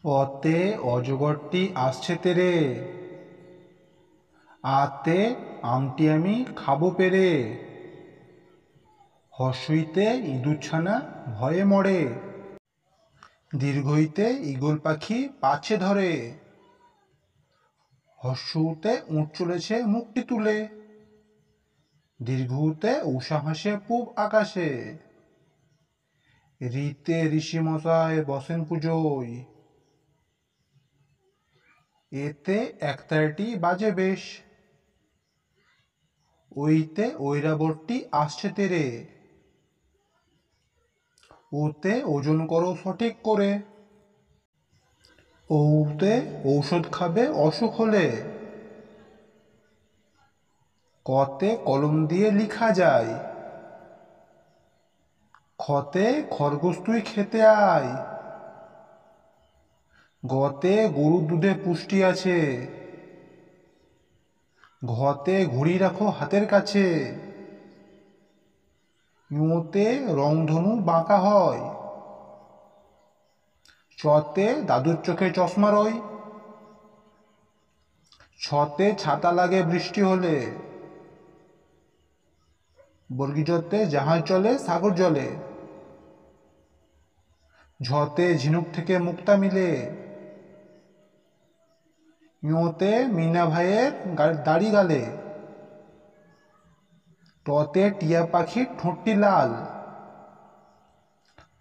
অতে অজগরটি আসছে তেরে, আতে আমটি আমি খাবো পেরে, হর্ষইতে ইঁদুরছানা ভয়ে মরে, দীর্ঘইতে ঈগল পাখি পাছে ধরে, হর্ষউতে উঠ চলেছে মুখটি তুলে, দীর্ঘউতে উষা হাসে পূব আকাশে, ঋতে ঋষি মশাই বসেন পুজোয়, এতে একতারাটি বাজে বেশ, ওইতে ঐরাবতটি আসছে তেরে, ওতে ওজন করো সঠিক করে, ওতে ঔষধ খাবে অসুখ হলে, কতে কলম দিয়ে লিখা যায়, খতে খরগোশ তুই খেতে আয়, গতে গরুর দুধে পুষ্টি আছে, ঘতে ঘুড়ি রাখো হাতের কাছে, ঞতে রংধনু বাঁকা হয়, চতে দাদুর চোখে চশমা রয়, ছতে ছাতা লাগে বৃষ্টি হলে, বর্গীজতে জাহাজ চলে সাগর জলে, ঝতে ঝিনুক থেকে মুক্তা মিলে, ঞতে মিনা ভাইয়ের দাড়ি গালে, টতে টিয়া পাখির ঠোঁটটি লাল,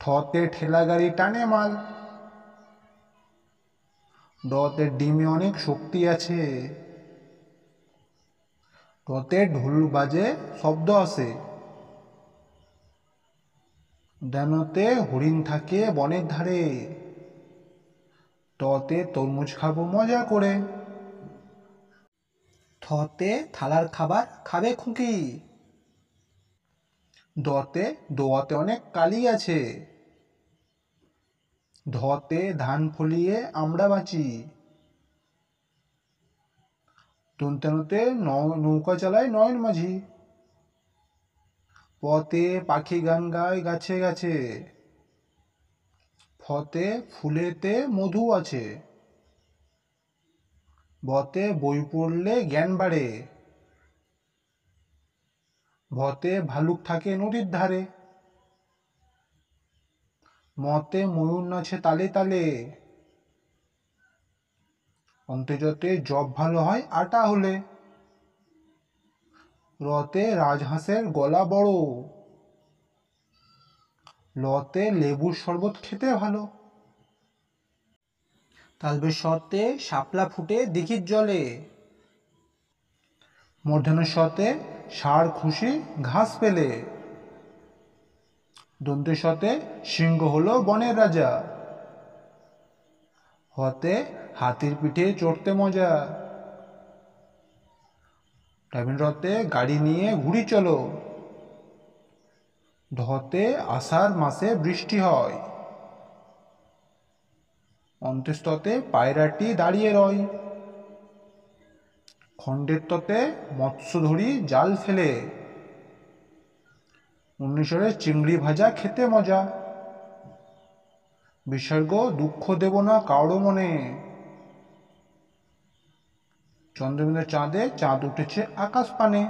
ঠতে ঠেলা গাড়ি টানে মাল, ডতে ডিমে অনেক শক্তি আছে, টতে ঢোল বাজে শব্দ আসে, ডেনতে হরিণ থাকে বনের ধারে, টতে তরমুজ খাবো মজা করে, থতে থালার খাবার খাবে খুকি, দতে দোয়াতে অনেক কালি আছে, ধতে ধান ফলিয়ে আমরা বাঁচি, দন্তেনতে নৌকা চালায় নয়ন মাঝি, পতে পাখি গান গায় গাছে গাছে, ফতে ফুলেতে মধু আছে, বতে বই পড়লে জ্ঞান বাড়ে, ভতে ভালুক থাকে নদীর ধারে, মতে ময়ূর নাচে তালে তালে, অন্তর্জতে জব ভালো হয় আটা হলে, রতে রাজহাঁসের গলা বড়, লতে লেবুর শরবত খেতে ভালো, তালবেশতে শাপলা ফুটে দিঘির জলে, মূর্ধন্যতে ষাঁড় খুশি ঘাস পেলে, দন্তেশতে সিংহ হলো বনের রাজা, হতে হাতির পিঠে চড়তে মজা, রতে গাড়ি নিয়ে ঘুড়ি চলো, ঢতে আষাঢ় মাসে বৃষ্টি হয়, অন্ত্যেষ্টতে পায়রাটি দাঁড়িয়ে রয়, খণ্ডেরতে মৎস্য ধরি জাল ফেলে, উনিশরে চিংড়ি ভাজা খেতে মজা, বিসর্গ দুঃখ দেব না কারো মনে, চন্দ্রবিন্দু চাঁদে চাঁদ উঠেছে আকাশ পানে।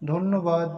ধন্যবাদ।